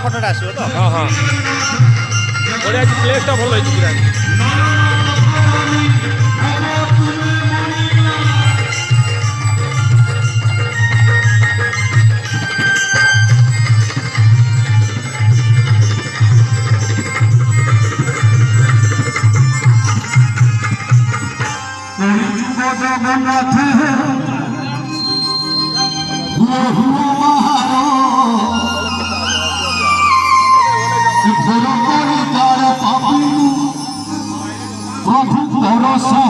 फटोटा आसो तो हाँ हाँ बढ़िया प्लेसटा भल है प्रभु भरोसा